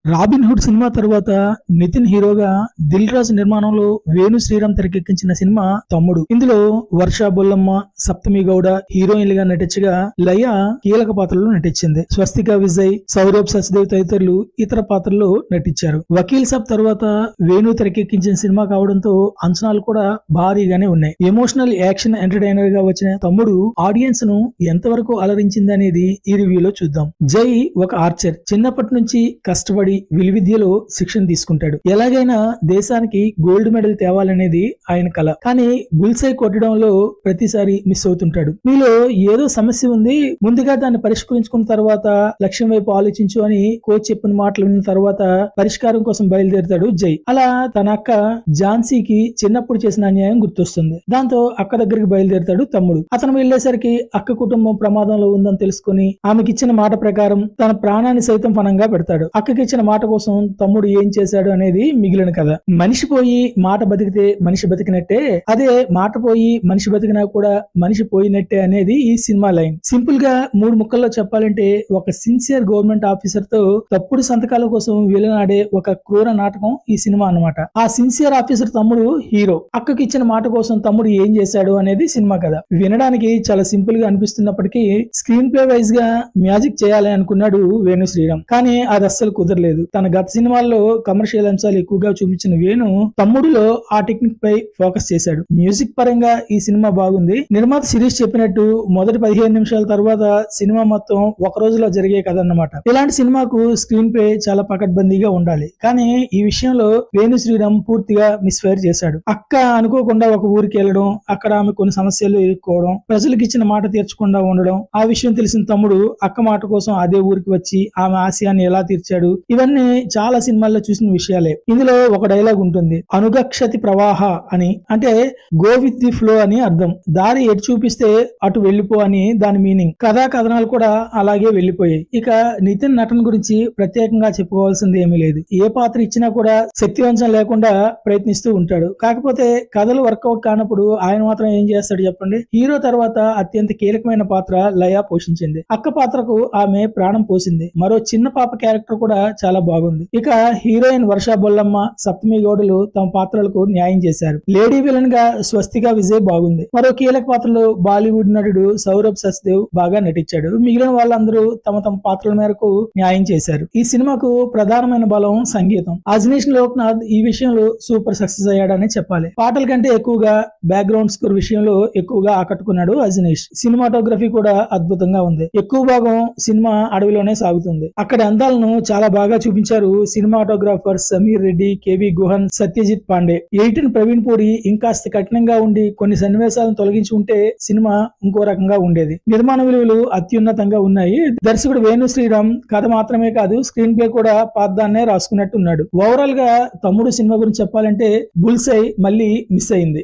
Robin hood cinema తర్వాత నితిన్ హీరోగా దిల్ రాజు నిర్మాణంలో వేణు శ్రీరామ్ తెరకెక్కించిన సినిమా తమ్ముడు. ఇందులో వర్ష బొల్లమ్మ, సప్తమి గౌడ హీరోయిన్లుగా నటించగా లయ కీలక పాత్రలో నటించింది. స్వస్తిక విజయ్, సౌరభ్ సచ్దేవ్ తదితరులు ఇతర పాత్రల్లో నటించారు. వకీల్ సాబ్ తర్వాత వేణు తెరకెక్కించిన సినిమా కావడంతో అంచనాలు కూడా భారీగానే ఉన్నాయి. ఎమోషనల్ యాక్షన్ ఎంటర్టైనర్ గా వచ్చిన తమ్ముడు ఆడియన్స్ ను ఎంతవరకు అలరించింది అనేది ఈ రివ్యూలో చూద్దాం. జై ఒక ఆర్చర్. చిన్నప్పటి నుంచి కష్టపడి విలువిద్యలో శిక్షణ తీసుకుంటాడు. ఎలాగైనా దేశానికి గోల్డ్ మెడల్ తేవాలనేది ఆయన కల. కానీ బుల్సై కొట్టడంలో ప్రతిసారి మిస్ అవుతుంటాడు. మీలో ఏదో సమస్య ఉంది, ముందుగా దాన్ని పరిష్కరించుకున్న తర్వాత లక్ష్యం వైపు ఆలోచించు అని కోచ్ చెప్పిన మాటలు విన్న తర్వాత పరిష్కారం కోసం బయలుదేరుతాడు జై. అలా తన అక్క ఝాన్సీకి చిన్నప్పుడు చేసిన అన్యాయం గుర్తొస్తుంది. దాంతో అక్క దగ్గరికి బయలుదేరుతాడు తమ్ముడు. అతను వెళ్లేసరికి అక్క కుటుంబం ప్రమాదంలో ఉందని తెలుసుకుని ఆమెకి ఇచ్చిన మాట ప్రకారం తన ప్రాణాన్ని సైతం పణంగా పెడతాడు. అక్కకి ఇచ్చిన మాట కోసం తమ్ముడు ఏం చేశాడు అనేది మిగిలిన కథ. మనిషి పోయి మాట బతికితే మనిషి బతికినట్టే, అదే మాట పోయి మనిషి బతికినా కూడా మనిషి పోయినట్టే అనేది ఈ సినిమా లైన్. సింపుల్ గా 3 ముక్కల్లో చెప్పాలంటే ఒక సిన్సియర్ గవర్నమెంట్ ఆఫీసర్ తో తప్పుడు సంతకాల కోసం వీలనాడే ఒక క్రూర నాటకం ఈ సినిమా అన్నమాట. ఆ సిన్సియర్ ఆఫీసర్ తమ్ముడు హీరో. అక్కకి ఇచ్చిన మాట కోసం తమ్ముడు ఏం చేశాడు అనేది సినిమా కథ. వినడానికి చాలా సింపుల్ గా అనిపిస్తున్నప్పటికీ స్క్రీన్ ప్లే వైజ్ గా మ్యాజిక్ చేయాలి అనుకున్నాడు వేణు శ్రీరామ్. కానీ అది అస్సలు కుదరలేదు. తన గత సినిమాల్లో కమర్షియల్ అంశాలు ఎక్కువగా చూపించిన వేణు తమ్ముడులో ఆ టెక్నిక్ పై ఫోకస్ చేశాడు. మ్యూజిక్ పరంగా ఈ సినిమా బాగుంది. నిర్మాత శిరీష్ చెప్పినట్టు మొదటి 15 నిమిషాల తర్వాత సినిమా మొత్తం ఒక రోజులో జరిగే కథ అన్నమాట. ఇలాంటి సినిమాకు స్క్రీన్ ప్లే చాలా పకడ్బందీగా ఉండాలి. కానీ ఈ విషయంలో వేణు శ్రీరామ్ పూర్తిగా మిస్ఫైర్ చేశాడు. అక్క అనుకోకుండా ఒక ఊరికి వెళ్ళడం, అక్కడ ఆమె కొన్ని సమస్యలు ఎదుర్కోవడం, ప్రజలకు ఇచ్చిన మాట తీర్చకుండా ఉండడం, ఆ విషయం తెలిసిన తమ్ముడు అక్క మాట కోసం అదే ఊరికి వచ్చి ఆమె ఆశయాన్ని ఎలా తీర్చాడు, ఇవన్నీ చాలా సినిమాల్లో చూసిన విషయాలే. ఇందులో ఒక డైలాగ్ ఉంటుంది, అనుగక్షతి ప్రవాహ అని. అంటే గో విత్ ది ఫ్లో అని అర్థం. దారి ఎటు చూపిస్తే అటు వెళ్లిపో అని దాని మీనింగ్. కథా కథనాలు కూడా అలాగే వెళ్లిపోయాయి. ఇక నితిన్ నటన గురించి ప్రత్యేకంగా చెప్పుకోవాల్సింది ఏమీ లేదు. ఏ పాత్ర ఇచ్చినా కూడా శక్తివంచం లేకుండా ప్రయత్నిస్తూ ఉంటాడు. కాకపోతే కథలు వర్కౌట్ కానప్పుడు ఆయన మాత్రం ఏం చేస్తాడు చెప్పండి. హీరో తర్వాత అత్యంత కీలకమైన పాత్ర లయ పోషించింది. అక్క పాత్రకు ఆమె ప్రాణం పోసింది. మరో చిన్న పాప క్యారెక్టర్ కూడా చాలా బాగుంది. ఇక హీరోయిన్ వర్ష బొల్లమ్మ, సప్తమి గౌడలు తమ పాత్రలకు న్యాయం చేశారు. లేడీ విలన్ గా స్వస్తిక విజయ్ బాగుంది. మరో కీలక పాత్రలో బాలీవుడ్ నటుడు సౌరభ్ సచ్దేవ్ బాగా నటించాడు. మిగిలిన వాళ్ళందరూ తమ తమ పాత్రల మేరకు న్యాయం చేశారు. ఈ సినిమాకు ప్రధానమైన బలం సంగీతం. అజనీష్ లోక్నాథ్ ఈ విషయంలో సూపర్ సక్సెస్ అయ్యాడని చెప్పాలి. పాటల కంటే ఎక్కువగా బ్యాక్గ్రౌండ్ స్కోర్ విషయంలో ఎక్కువగా ఆకట్టుకున్నాడు అజనీష్. సినిమాటోగ్రఫీ కూడా అద్భుతంగా ఉంది. ఎక్కువ భాగం సినిమా అడవిలోనే సాగుతుంది. అక్కడి అందాలను చాలా బాగా చూపించారు cinematographer Sameer Reddy, K V Guhan, Satyajit Pandey. Editor Praveen Pudi ఇంకాస్త కఠినంగా ఉండి కొన్ని సన్నివేశాలను తొలగించి ఉంటే సినిమా ఇంకో రకంగా ఉండేది. నిర్మాణ విలువలు అత్యున్నతంగా ఉన్నాయి. దర్శకుడు వేణు శ్రీరామ్ కథ మాత్రమే కాదు స్క్రీన్ ప్లే కూడా పాదాన్నే రాసుకున్నట్టు ఉన్నాడు. ఓవరాల్ గా తమ్ముడు సినిమా గురించి చెప్పాలంటే బుల్సై మళ్ళీ మిస్ అయింది.